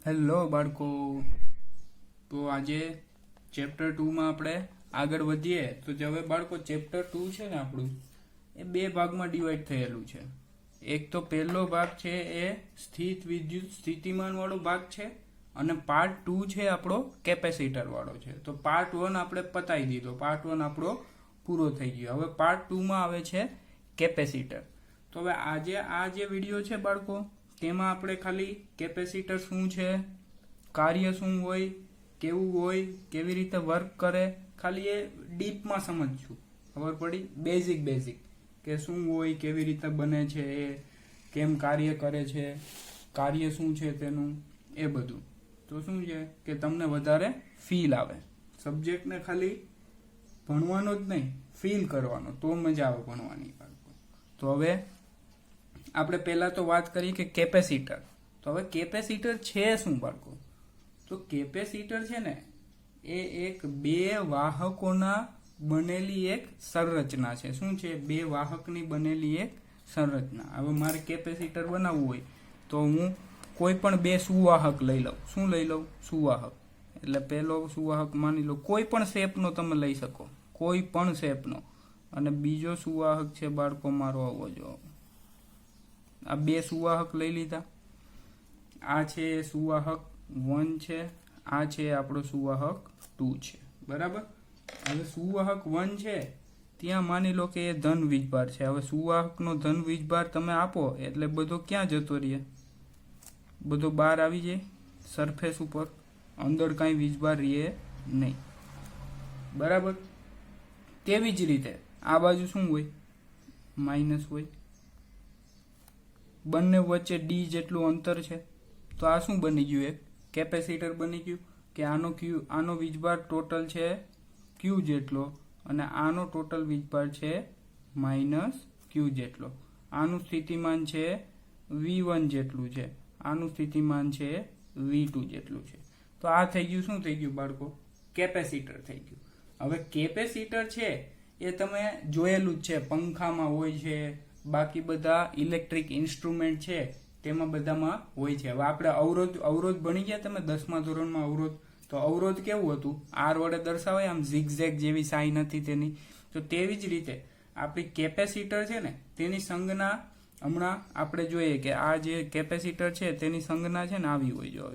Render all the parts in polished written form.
Hello બાળકો. તો આજે ચેપ્ટર 2 માં આપણે આગળ વધીએ. તો જે હવે બાળકો ચેપ્ટર 2 છે ને આપણું, એ બે ભાગમાં ડિવાઈડ થયેલું છે. એક તો પહેલો ભાગ છે એ સ્થિત વિદ્યુત સ્થિતિમાન વાળો ભાગ છે, અને પાર્ટ 2 છે આપણો કેપેસિટર વાળો છે. તો પાર્ટ 1 આપણે પતાવી દીધો, પાર્ટ 1 આપણો પૂરો થઈ ગયો. હવે પાર્ટ 2 માં આવે છે કેપેસિટર. તો હવે આજે આ જે વિડીયો છે બાળકો, તેમાં આપણે ખાલી કેપેસિટર શું છે, કાર્ય શું હોય, કેવું હોય, કેવી રીતે વર્ક કરે, ખાલી એ ડીપમાં સમજશું. ખબર પડી? બેઝિક કે શું હોય, કેવી રીતે બને છે, એ કેમ કાર્ય કરે છે, કાર્ય શું છે તેનું, એ બધું. તો શું છે કે તમને વધારે ફીલ આવે. સબ્જેક્ટને ખાલી ભણવાનો જ નહીં, ફીલ કરવાનો, તો મજા આવે ભણવાની. તો હવે આપણે પહેલા તો વાત કરીએ કે કેપેસિટર. તો હવે કેપેસિટર છે શું બાળકો? તો કેપેસિટર છે ને એ એક બે વાહકોના બનેલી એક સંરચના છે. શું છે? બે વાહકની બનેલી એક સંરચના. હવે મારે કેપેસિટર બનાવવું હોય તો હું કોઈ પણ બે સુવાહક લઈ લઉં. શું લઈ લઉં? સુવાહક. એટલે પહેલો સુવાહક માની લો કોઈ પણ શેપનો તમે લઈ શકો, કોઈ પણ શેપનો. અને બીજો સુવાહક છે બાળકો મારો આવો જો. આ બે સુવાહક લઈ લીધા. આ છે સુવાહક 1 છે, આ છે આપણો સુવાહક 2 છે. બરાબર? હવે સુવાહક 1 છે ત્યાં માની લો કે એ ધન વીજભાર છે. હવે સુવાહકનો ધન વીજભાર તમે આપો એટલે બધો ક્યાં જતો રહે? બધો બહાર આવી જાય સરફેસ ઉપર, અંદર કાંઈ વીજભાર રહે નહીં. બરાબર? તેવી જ રીતે આ બાજુ શું હોય? માઇનસ હોય. બંને વચ્ચે ડી જેટલું અંતર છે. તો આ શું બની ગયું? એક કેપેસિટર બની ગયું કે આનો વીજભાર ટોટલ છે ક્યુ જેટલો, અને આનો ટોટલ વીજભાર છે માઇનસ ક્યુ જેટલો. આનું સ્થિતિમાન છે V1 જેટલું છે, આનું સ્થિતિમાન છે V2 જેટલું છે. તો આ થઈ ગયું, શું થઈ ગયું બાળકો? કેપેસિટર થઈ ગયું. હવે કેપેસિટર છે એ તમે જોયેલું જ છે, પંખામાં હોય છે, બાકી બધા ઇલેક્ટ્રિક ઇન્સ્ટ્રુમેન્ટ છે તેમાં બધામાં હોય છે. હવે આપણે અવરોધ ભણી ગયા તમે 10મા ધોરણમાં અવરોધ. તો અવરોધ કેવું હતું? આર વડે દર્શાવાય, આમ ઝિગઝેગ જેવી સાઈન હતી તેની. તો તેવી જ રીતે આપણી કેપેસિટર છે ને તેની સંજ્ઞા હમણાં આપણે જોઈએ કે આ જે કેપેસિટર છે તેની સંજ્ઞા છે ને આવી હોય જો.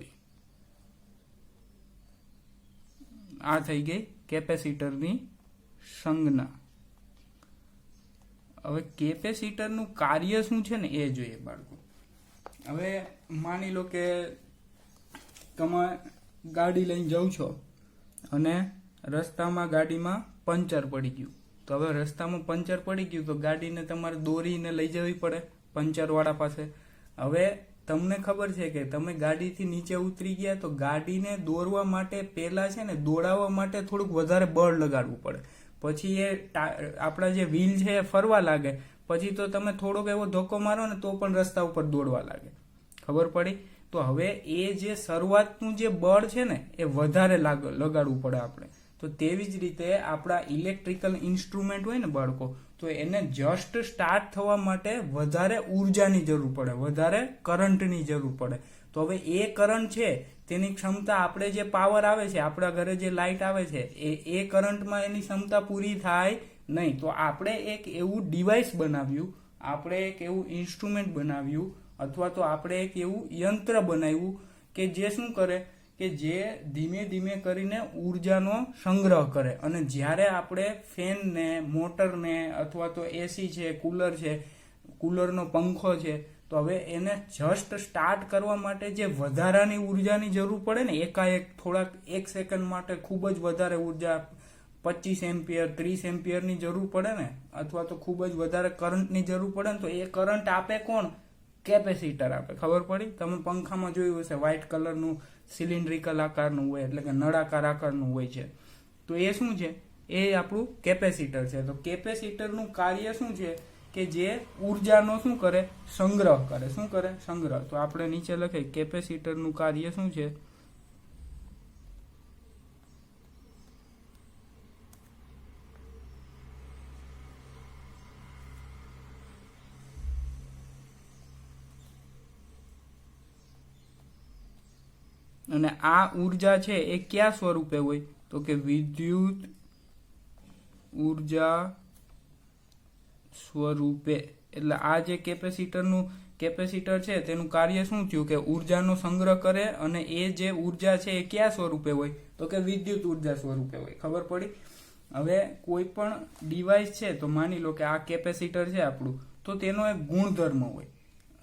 આ થઈ ગઈ કેપેસિટરની સંજ્ઞા. હવે કેપેસિટરનું કાર્ય શું છે ને એ જોઈએ બાળકો. હવે માની લો કે તમે ગાડી લઈને જાઓ છો અને રસ્તામાં ગાડીમાં પંચર પડી ગયું. તો હવે રસ્તામાં પંચર પડી ગયું તો ગાડીને તમારે દોરીને લઈ જવી પડે પંચરવાળા પાસે. હવે તમને ખબર છે કે તમે ગાડીથી નીચે ઉતરી ગયા તો ગાડીને દોરવા માટે પહેલા છે ને દોડાવવા માટે થોડુંક વધારે બળ લગાડવું પડે. પછી એ આપણા જે વ્હીલ છે એ ફરવા લાગે. પછી તો તમે થોડોક એવો ધક્કો મારો ને તો પણ રસ્તા ઉપર દોડવા લાગે. ખબર પડી? તો હવે એ જે શરૂઆતનું જે બળ છે ને એ વધારે લગાડવું પડે આપણે. તો તેવી જ રીતે આપણા ઇલેક્ટ્રિકલ ઇન્સ્ટ્રુમેન્ટ હોય ને બાળકો, તો એને જસ્ટ સ્ટાર્ટ થવા માટે વધારે ઉર્જાની જરૂર પડે, વધારે કરંટની જરૂર પડે. તો હવે એ કરંટ છે તેની ક્ષમતા, આપણે જે પાવર આવે છે, આપણા ઘરે જે લાઇટ આવે છે, એ કરંટમાં એની ક્ષમતા પૂરી થાય નહીં. તો આપણે એક એવું ડિવાઇસ બનાવ્યું, આપણે એક એવું ઇન્સ્ટ્રુમેન્ટ બનાવ્યું, અથવા તો આપણે એક એવું યંત્ર બનાવ્યું કે જે શું કરે કે જે ધીમે ધીમે કરીને ઉર્જાનો સંગ્રહ કરે. અને જ્યારે આપણે ફેનને, મોટરને, અથવા તો એસી છે, કુલર છે, કુલરનો પંખો છે, તો હવે એને જસ્ટ સ્ટાર્ટ કરવા માટે જે વધારાની ઉર્જાની જરૂર પડે ને, એકાએક થોડાક 1 સેકન્ડ માટે ખૂબ જ વધારે ઉર્જા, 25 એમ્પિયર 30 એમ્પિયરની જરૂર પડે ને, અથવા તો ખૂબ જ વધારે કરંટની જરૂર પડે ને, તો એ કરંટ આપે કોણ? કેપેસિટર આપે. ખબર પડી? તમે પંખામાં જોયું હશે વ્હાઇટ કલરનું સિલિન્ડ્રિકલ આકારનું હોય, એટલે કે નળાકાર આકારનું હોય છે. તો એ શું છે? એ આપણું કેપેસિટર છે. તો કેપેસિટરનું કાર્ય શું છે કે જે ઉર્જાનો શું કરે? સંગ્રહ કરે. શું કરે? સંગ્રહ. તો આપણે નીચે લખીએ કેપેસિટરનું કાર્ય શું છે? અને આ ઉર્જા છે એ કયા સ્વરૂપે હોય તો કે વિદ્યુત ઉર્જા સ્વરૂપે. એટલે આ જે કેપેસિટર છે તેનું કાર્ય શું થયું કે ઉર્જાનો સંગ્રહ કરે અને એ જે ઉર્જા છે એ કયા સ્વરૂપે હોય તો કે વિદ્યુત ઉર્જા સ્વરૂપે હોય. ખબર પડી? હવે કોઈ પણ ડિવાઇસ છે તો માની લો કે આ કેપેસિટર છે આપણું, તો તેનો એક ગુણધર્મ હોય,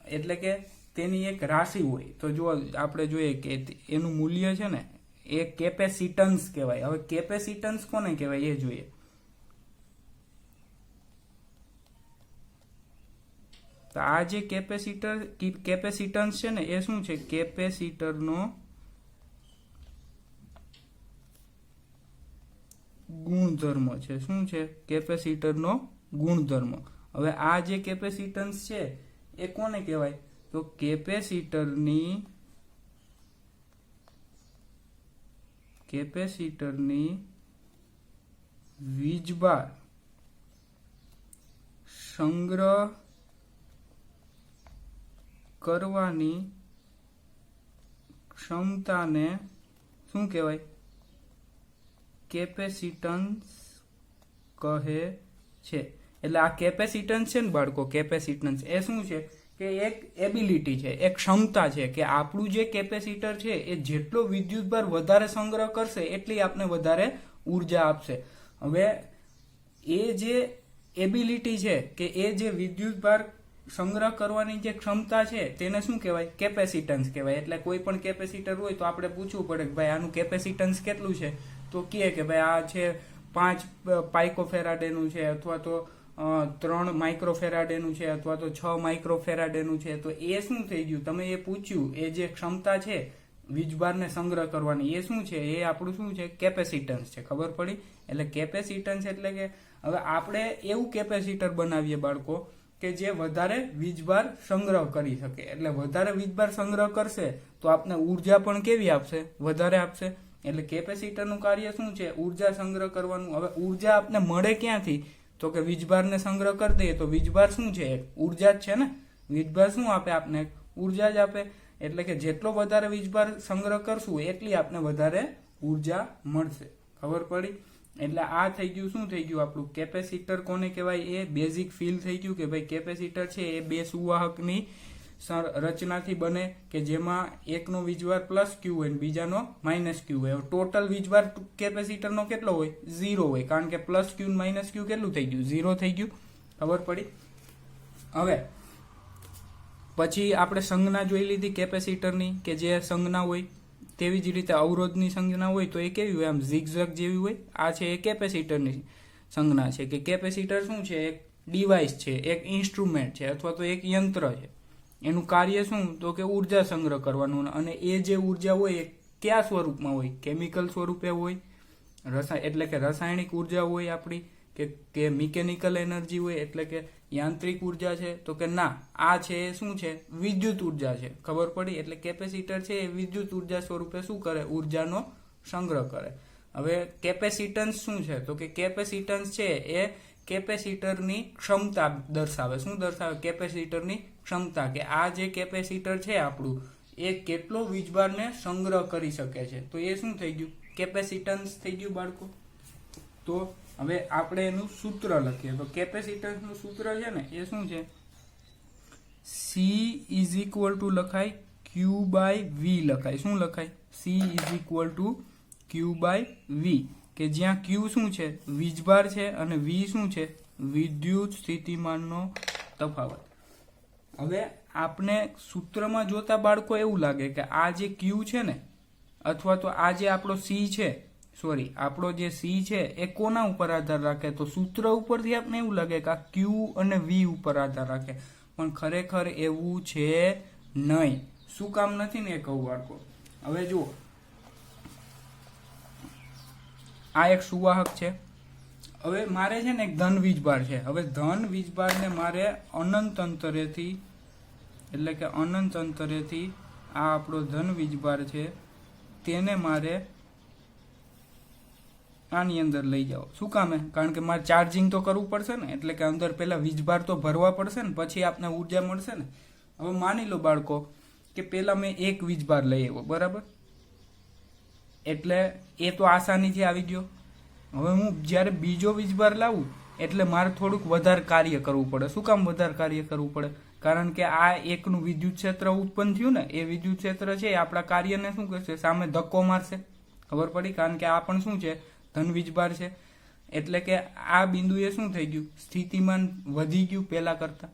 એટલે કે તેની એક રાશિ હોય. તો જો આપણે જોઈએ કે એનું મૂલ્ય છે ને એ કેપેસિટન્સ કહેવાય. હવે કેપેસિટન્સ કોને કહેવાય એ જોઈએ. તો આ જે કેપેસિટન્સ છે ને એ શું છે? કેપેસિટરનો ગુણધર્મ છે. શું છે? કેપેસિટરનો ગુણધર્મ. હવે આ જે કેપેસિટન્સ છે એ કોને કહેવાય તો કેપેસિટરની વીજભાર સંગ્રહ કરવાની ક્ષમતાને શું કહેવાય? કેપેસિટન્સ કહે છે. એટલે આ કેપેસિટન્સ છે ને બાળકો, કેપેસિટન્સ એ શું છે કે એક એબિલિટી છે, એક ક્ષમતા છે કે આપણું જે કેપેસિટર છે એ જેટલો વિદ્યુતભાર વધારે સંગ્રહ કરશે એટલી આપણે વધારે ઉર્જા આપશે. હવે એ જે એબિલિટી છે કે એ જે વિદ્યુતભાર સંગ્રહ કરવાની જે ક્ષમતા છે તેને શું કહેવાય? કેપેસિટન્સ કહેવાય. એટલે કોઈ પણ કેપેસિટર હોય તો આપણે પૂછવું પડે કે ભાઈ આનું કેપેસિટન્સ કેટલું છે, તો કહે કે ભાઈ આ છે 5 પાઇકોફેરાડેનું છે, અથવા તો 3 માઇક્રોફેરાડેનું છે, અથવા તો 6 માઇક્રોફેરાડેનું છે. તો એ શું થઈ ગયું? તમે એ પૂછ્યું, એ જે ક્ષમતા છે વીજભારને સંગ્રહ કરવાની, એ શું છે? એ આપણું શું છે? કેપેસિટન્સ છે. ખબર પડી? એટલે કેપેસિટન્સ એટલે કે હવે આપણે એવું કેપેસિટર બનાવીએ બાળકો કે જે વધારે વીજભાર સંગ્રહ કરી શકે. એટલે વધારે વીજભાર સંગ્રહ કરશે તો આપને ઉર્જા પણ કેવી આપશે? વધારે આપશે. એટલે કેપેસિટરનું કાર્ય શું છે? ઉર્જા સંગ્રહ કરવાનું. હવે ઉર્જા આપને મળે ક્યાંથી તો કે વીજભારને સંગ્રહ કરી દઈએ તો વીજભાર શું છે? ઉર્જા જ છે ને. વીજભાર શું આપે આપને? ઉર્જા જ આપે. એટલે કે જેટલો વધારે વીજભાર સંગ્રહ કરશું એટલી આપને વધારે ઉર્જા મળશે. ખબર પડી? એટલે આ થઈ ગયું, શું થઈ ગયું આપણું કેપેસિટર કોને કહેવાય? એ બેઝિક ફીલ થઈ ગયું કે ભાઈ કેપેસિટર છે એ બે સુવાહકની રચનાથી બને કે જેમાં એકનો વીજભાર પ્લસ ક્યુ હોય બીજાનો માઇનસ ક્યુ હોય. ટોટલ વીજભાર કેપેસિટરનો કેટલો હોય? 0 હોય, કારણ કે પ્લસ ક્યુ માઇનસ ક્યુ કેટલું થઈ ગયું? 0 થઈ ગયું. ખબર પડી? હવે પછી આપણે સંજ્ઞા જોઈ લીધી કેપેસિટરની કે જે સંજ્ઞા હોય. તેવી જ રીતે અવરોધની સંજ્ઞા હોય તો એ કેવી હોય? આમ ઝિગઝેગ જેવી હોય. આ છે એ કેપેસિટરની સંજ્ઞા છે કે કેપેસિટર શું છે? એક ડિવાઇસ છે, એક ઇન્સ્ટ્રુમેન્ટ છે, અથવા તો એક યંત્ર છે. એનું કાર્ય શું તો કે ઉર્જા સંગ્રહ કરવાનું. અને એ જે ઉર્જા હોય એ કયા સ્વરૂપમાં હોય? કેમિકલ સ્વરૂપે હોય, એટલે કે રાસાયણિક ઉર્જા હોય આપણી, કે મિકેનિકલ એનર્જી હોય, એટલે કે યાંત્રિક ઉર્જા છે તો કે ના, આ છે શું છે? વિદ્યુત ઉર્જા છે. ખબર પડી? એટલે કેપેસિટર છે એ વિદ્યુત ઉર્જા સ્વરૂપે શું કરે? ઉર્જાનો સંગ્રહ કરે. હવે કેપેસિટન્સ શું છે તો કે કેપેસિટન્સ છે એ કેપેસિટરની ક્ષમતા દર્શાવે. શું દર્શાવે? કેપેસિટરની ક્ષમતા, કે આ જે કેપેસિટર છે આપણું એ કેટલો વીજભારને સંગ્રહ કરી શકે છે. તો એ શું થઈ ગયું? કેપેસિટન્સ થઈ ગયું બાળકો. તો હવે આપણે એનું સૂત્ર લખીએ. તો કેપેસિટન્સનું સૂત્ર છે ને એ શું છે? C ઇઝ ઇક્વલ ટુ લખાય Q બાય V લખાય. શું લખાય? C is equal to Q by V, કે જ્યાં Q શું છે? વીજભાર છે, અને V શું છે? વિદ્યુત સ્થિતિમાનનો તફાવત. હવે આપણે સૂત્રમાં જોતા બાળકો એવું લાગે કે આ જે Q છે ને, અથવા તો આ જે આપણો C છે, આપણો જે C છે એ કોના ઉપર આધાર રાખે? તો સૂત્ર ઉપરથી આપણે એવું લાગે કે આ Q અને V ઉપર આધાર રાખે, પણ ખરેખર એવું છે નહીં. શું કામ નથી ને એ કહું બાળકો. હવે જુઓ, આ એક સુવાહક છે. હવે મારે છે ને એક ધન વીજભાર છે. હવે ધન વીજભારને મારે અનંત અંતરેથી, એટલે કે અનંત અંતરેથી આ આપણો ધન વીજભાર છે તેને મારે આની અંદર લઈ જાઓ. શું કામે? કારણ કે મારે ચાર્જિંગ તો કરવું પડશે ને, એટલે કે અંદર પહેલા વીજભાર તો ભરવા પડશે ને, પછી આપને ઉર્જા મળશે ને. હવે માની લો બાળકો કે પહેલા મેં એક વીજભાર લઈ આવ્યો, બરાબર. એટલે એ તો આસાનીથી આવી ગયો. હવે હું જ્યારે બીજો વીજભાર લાવું એટલે મારે થોડુંક વધારે કાર્ય કરવું પડે. શું કામ વધારે કાર્ય કરવું પડે? કારણ કે આ એકનું વિદ્યુત ક્ષેત્ર ઉત્પન્ન થયું ને, એ વિદ્યુત ક્ષેત્ર છે એ આપણા કાર્યને શું કરશે? સામે ધક્કો મારશે. ખબર પડી? કારણ કે આ પણ શું છે? ધન વીજભાર છે. એટલે કે આ બિંદુએ શું થઈ ગયું? સ્થિતિમાન વધી ગયું પહેલા કરતા.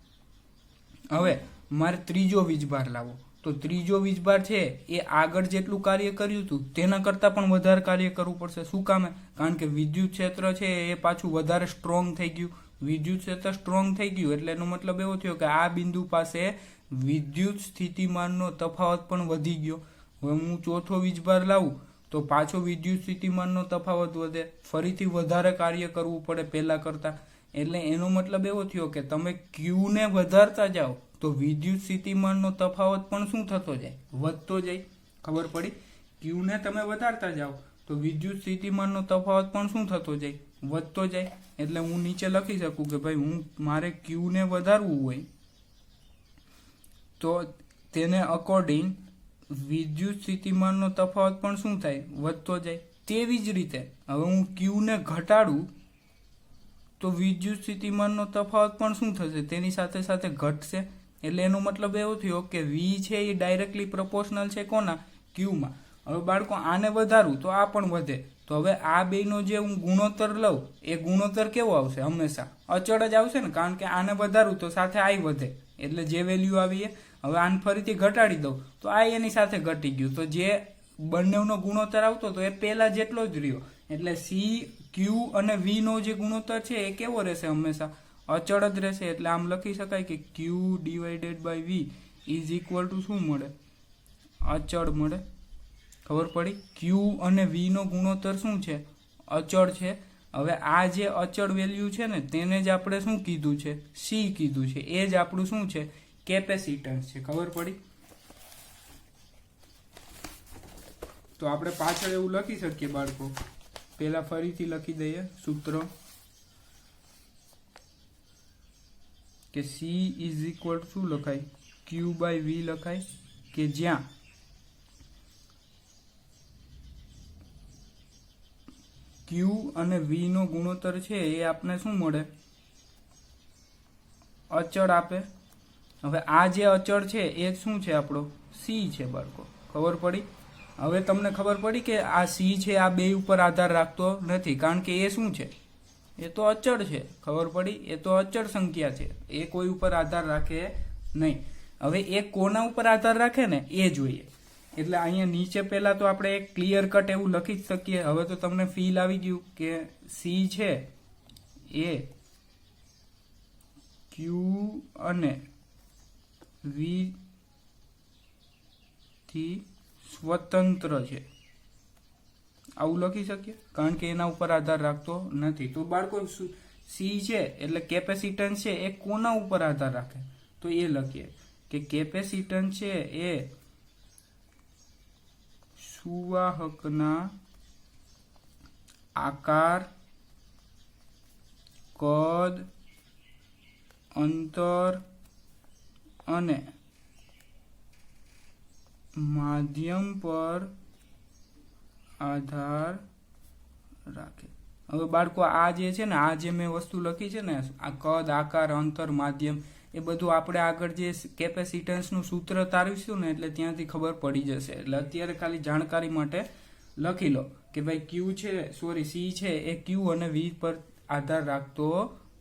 હવે મારે ત્રીજો વીજભાર લાવો, તો ત્રીજો વીજભાર છે એ આગળ જેટલું કાર્ય કર્યું હતું તેના કરતાં પણ વધારે કાર્ય કરવું પડશે. શું કામે? કારણ કે વિદ્યુત ક્ષેત્ર છે એ પાછું વધારે સ્ટ્રોંગ થઈ ગયું. વિદ્યુત ક્ષેત્ર સ્ટ્રોંગ થઈ ગયું એટલે એનો મતલબ એવો થયો કે આ બિંદુ પાસે વિદ્યુત સ્થિતિમાનનો તફાવત પણ વધી ગયો. હવે હું ચોથો વીજભાર લાવું તો પાછો વિદ્યુત સ્થિતિમાનનો તફાવત વધે, ફરીથી વધારે કાર્ય કરવું પડે પહેલા કરતા. એટલે એનો મતલબ એવો થયો કે તમે ક્યુ ને વધારતા જાઓ તો વિદ્યુત સ્થિતિમાનનો તફાવત પણ શું થતો જાય? વધતો જાય. ખબર પડી? ક્યુ ને તમે વધારતા જાઓ તો વિદ્યુત સ્થિતિમાનનો તફાવત પણ શું થતો જાય? વધતો જાય. એટલે હું નીચે લખી શકું કે ભાઈ મારે ક્યુ ને વધારવું હોય તો તેને અકોર્ડિંગ વિદ્યુત સ્થિતિમાનનો તફાવત પણ શું થાય? વધતો જાય. તેવી જ રીતે હવે હું ક્યુ ને ઘટાડું તો વિદ્યુત સ્થિતિમાનનો તફાવત પણ શું થશે? તેની સાથે સાથે ઘટશે. એટલે એનો મતલબ એવો થયો કે વી છે એ ડાયરેક્ટલી પ્રપોર્શનલ છે કોના? ક્યુમાં. હવે બાળકો આને વધારું તો આ પણ વધે. તો હવે આ બેનો જે હું ગુણોત્તર લઉં એ ગુણોત્તર કેવો આવશે? હંમેશા અચળ જ આવશે ને, કારણ કે આને વધારું તો સાથે આઈ વધે. એટલે જે વેલ્યુ આવી એ હવે આને ફરીથી ઘટાડી દઉં તો આ એની સાથે ઘટી ગયું. તો જે બંનેનો ગુણોત્તર આવતો તો એ પહેલા જેટલો જ રહ્યો. એટલે સી, ક્યુ અને વી નો જે ગુણોત્તર છે એ કેવો રહેશે? હંમેશા અચળ જ રહેશે. એટલે આમ લખી શકાય કે Q divided by V is equal to શું મળે? અચળ મળે. ખબર પડી? ક્યુ અને વી નો ગુણોત્તર શું છે? અચળ છે. હવે આ જે અચળ વેલ્યુ છે ને તેને જ આપણે શું કીધું છે? સી કીધું છે. એ જ આપણું શું છે? કેપેસિટન્સ છે. ખબર પડી? તો આપણે પાછળ એવું લખી શકીએ બાળકો. પેલા ફરીથી લખી દઈએ સૂત્ર કે સી ઇઝ ઇક્વલ શું લખાય? ક્યુ બાય વી લખાય, કે જ્યાં ક્યુ અને વી નો ગુણોત્તર છે એ આપણે શું મળે? અચળ આપે. હવે આ જે અચળ છે એ શું છે? આપણો સી છે બાળકો. ખબર પડી? હવે તમને ખબર પડી કે આ સી છે આ બે ઉપર આધાર રાખતો નથી, કારણ કે એ શું છે? એ તો અચળ છે. ખબર પડી? એ તો અચળ સંખ્યા છે. એ કોઈ ઉપર આધાર રાખે નહીં. હવે એ કોના ઉપર આધાર રાખે ને એ જોઈએ. એટલે અહીંયા નીચે પહેલા તો આપણે એક ક્લિયર કટ એવું લખી જ શકીએ. હવે તો તમને ફીલ આવી ગયું કે સી છે એ ક્યુ અને વી થી સ્વતંત્ર છે. આવું લખી શકીએ, કારણ કે એના ઉપર આધાર રાખતો નથી. તો બાળકો સી છે એટલે કેપેસિટન્સ છે એ કોના ઉપર આધાર રાખે? તો એ લખીએ કે કેપેસિટન્સ છે એ સુવાહકના આકાર, કદ, અંતર અને માધ્યમ પર આધાર રાખે. હવે બાળકો આ જે છે ને, આ જે મેં વસ્તુ લખી છે ને, આ કદ, આકાર, અંતર, માધ્યમ, એ બધું આપણે આગળ જે કેપેસિટન્સનું સૂત્ર તારવીશું ને એટલે ત્યાંથી ખબર પડી જશે. એટલે અત્યારે ખાલી જાણકારી માટે લખી લો કે ભાઈ ક્યુ છે, સી છે એ ક્યુ અને વી પર આધાર રાખતો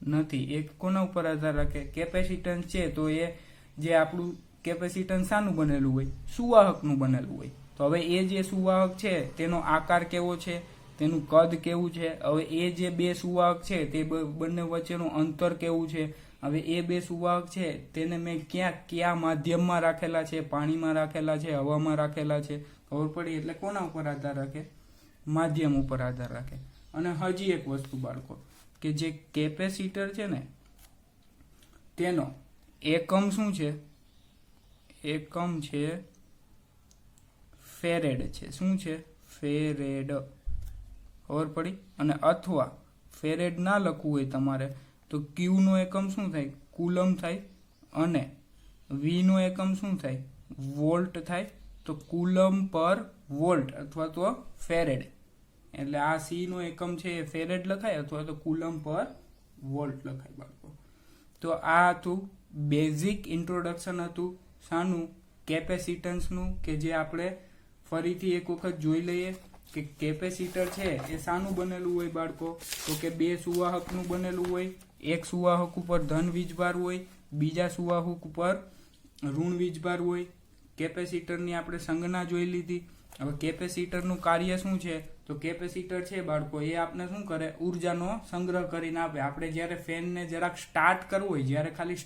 નથી. એ કોના ઉપર આધાર રાખે? કેપેસિટન્સ છે તો એ જે આપણું કેપેસિટન્સ શાનું બનેલું હોય? સુવાહકનું બનેલું હોય. તો હવે એ જે સુવાહક છે તેનો આકાર કેવો છે, તેનું કદ કેવું છે, હવે એ જે બે સુવાહક છે તે બંને વચ્ચેનું અંતર કેવું છે, હવે એ બે સુવાહક છે તેને મેં કયા માધ્યમમાં રાખેલા છે? પાણીમાં રાખેલા છે, હવામાં રાખેલા છે? ખબર પડી? એટલે કોના ઉપર આધાર રાખે? માધ્યમ ઉપર આધાર રાખે. અને હજી એક વસ્તુ બાળકો, કે જે કેપેસિટર છે ને તેનો એકમ શું છે? એકમ છે ફેરેડ છે. શું છે? ફેરેડ. ખબર પડી? અને અથવા ફેરેડ ના લખવું હોય તમારે તો ક્યુ નો એકમ શું થાય? કુલમ થાય. અને વી નો એકમ શું થાય? વોલ્ટ થાય. તો કુલમ પર વોલ્ટ અથવા તો ફેરેડ. એટલે આ સી નો એકમ છે એ ફેરેડ લખાય અથવા તો કુલમ પર વોલ્ટ લખાય બાળકો. તો આ હતું બેઝિક ઇન્ટ્રોડક્શન હતું શાનું? કેપેસિટન્સનું, કે જે આપણે ફરીથી એક વખત જોઈ લઈએ કે કેપેસિટર છે એ શાનું બનેલું હોય બાળકો? તો કે બે સુવાહકનું બનેલું હોય. એક સુવાહક ઉપર ધન વીજભાર હોય, બીજા સુવાહક ઉપર ઋણ વીજભાર હોય. કેપેસિટરની આપણે સંજ્ઞા જોઈ લીધી. હવે કેપેસિટરનું કાર્ય શું છે? તો કેપેસિટર છે બાળકો એ આપણે શું કરે? ઉર્જાનો સંગ્રહ કરીને આપે. આપણે જ્યારે ફેનને જરાક સ્ટાર્ટ કરવું હોય, જ્યારે ખાલી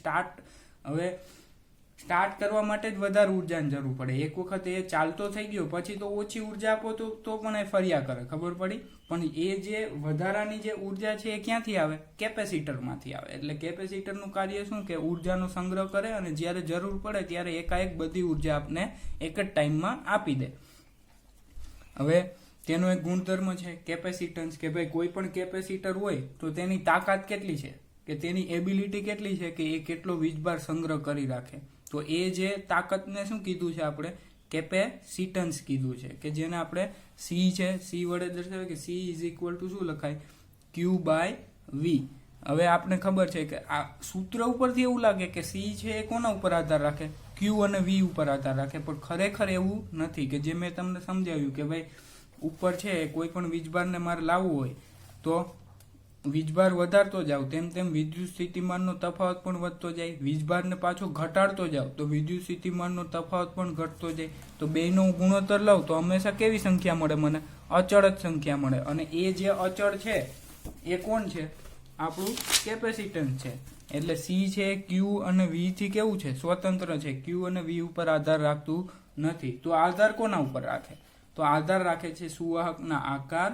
સ્ટાર્ટ કરવા માટે જ વધારે ઉર્જાની જરૂર પડે. એક વખત એ ચાલતો થઈ ગયો પછી તો ઓછી ઉર્જા આપો તો પણ એ ફર્યા કરે, ખબર પડી? પણ એ જે વધારાની જે ઉર્જા છે એ ક્યાંથી આવે? કેપેસિટરમાંથી આવે. એટલે કેપેસિટરનું કાર્ય શું? કે ઉર્જાનો સંગ્રહ કરે અને જ્યારે જરૂર પડે ત્યારે એકાએક બધી ઉર્જા આપને એક જ ટાઈમમાં આપી દે. હવે તેનો એક ગુણધર્મ છે કેપેસિટન્સ, કે ભાઈ કોઈ પણ કેપેસિટર હોય તો તેની તાકાત કેટલી છે, કે તેની એબિલિટી કેટલી છે કે એ કેટલો વીજભાર સંગ્રહ કરી રાખે. તો એ જે તાકાતને શું કીધું છે આપણે? કેપેસિટન્સ કીધું છે, કે જેને આપણે સી છે, સી વડે દર્શાવે કે સી ઇઝ ઇક્વલ ટુ શું લખાય? ક્યુ બાય વી. હવે આપણે ખબર છે કે આ સૂત્ર ઉપરથી એવું લાગે કે સી છે એ કોના ઉપર આધાર રાખે? ક્યુ અને વી ઉપર આધાર રાખે, પણ ખરેખર એવું નથી. કે જે મેં તમને સમજાવ્યું કે ભાઈ ઉપર છે કોઈ પણ વીજભારને મારે લાવવું હોય તો વીજભાર વધારતો જાવ તેમ તેમ વિદ્યુત સ્થિતિમાનનો તફાવત પણ વધતો જાય. વીજભારને પાછો ઘટાડતો જાવ તો વિદ્યુત સ્થિતિમાનનો તફાવત પણ ઘટતો જાય. તો બેયનો ગુણોત્તર લઉં તો હંમેશા કેવી સંખ્યા મળે મને? અચળ જ સંખ્યા મળે. અને એ જે અચળ છે એ કોણ છે? આપણું કેપેસિટન્સ છે. એટલે સી છે ક્યુ અને વી થી કેવું છે? સ્વતંત્ર છે. ક્યુ અને વી ઉપર આધાર રાખતું નથી. તો આધાર કોના ઉપર રાખે? તો આધાર રાખે છે સુવાહકના આકાર,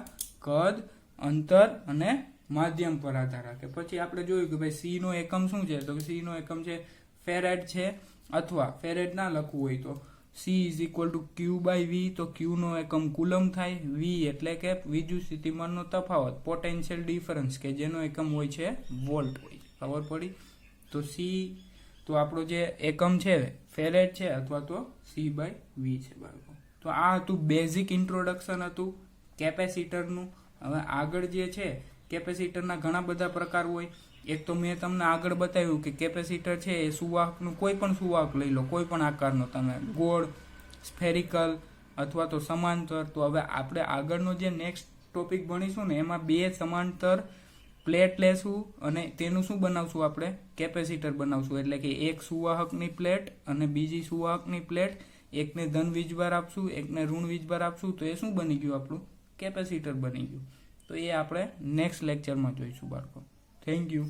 કદ, અંતર અને માધ્યમ પર આધાર રાખે. પછી આપણે જોયું કે ભાઈ સી નો એકમ શું છે? તો સી નો એકમ છે ફેરેડ છે, અથવા ફેરેડ ના લખવું હોય તો C is equal to Q by V. તો ક્યુ નો એકમ કુલમ થાય. વી એટલે કે વિદ્યુત સ્થિતિમાનનો તફાવત, પોટેન્શિયલ ડિફરન્સ, કે જેનો એકમ હોય છે વોલ્ટ હોય. ખબર પડી? તો સી, તો આપણો જે એકમ છે ફેરેડ છે અથવા તો સી બાય વી છે બાળકો. તો આ હતું બેઝિક ઇન્ટ્રોડક્શન હતું કેપેસિટરનું. હવે આગળ જે છે કેપેસિટરના ઘણા બધા પ્રકાર હોય. એક તો મેં તમને આગળ બતાવ્યું કે કેપેસિટર છે એ સુવાહકનું કોઈ પણ સુવાહક લઈ લો, કોઈ પણ આકારનો, તમે ગોળ, સ્ફેરિકલ અથવા તો સમાંતર. તો હવે આપણે આગળનો જે નેક્સ્ટ ટોપિક ભણીશું ને એમાં બે સમાંતર પ્લેટ લેશું અને તેનું શું બનાવશું? આપણે કેપેસિટર બનાવશું. એટલે કે એક સુવાહકની પ્લેટ અને બીજી સુવાહકની પ્લેટ, એકને ધન વીજભાર આપશું, એકને ઋણ વીજભાર આપશું, તો એ શું બની ગયું? આપણું કેપેસિટર બની ગયું. તો એ આપણે નેક્સ્ટ લેક્ચરમાં જોઈશું બાળકો. Thank you.